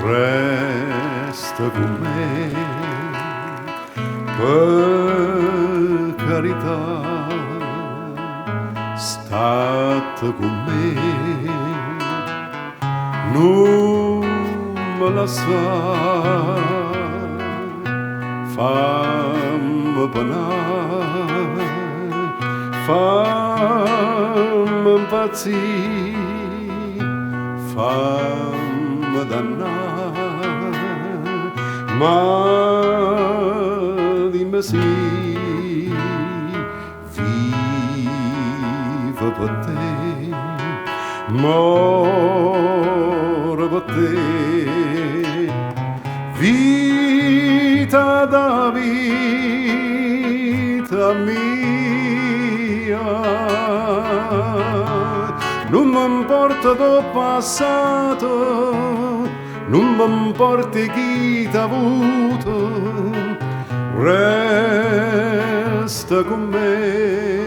resta con me, per carità, state con me, non me lasciare, fammi penare, fammi impazzire, fammi dannare, ma dimmi sì, vivo per te, moro per te, vita da vita mia, non mi importa del passato, non mi importa chi t'ha avuto, resta con me.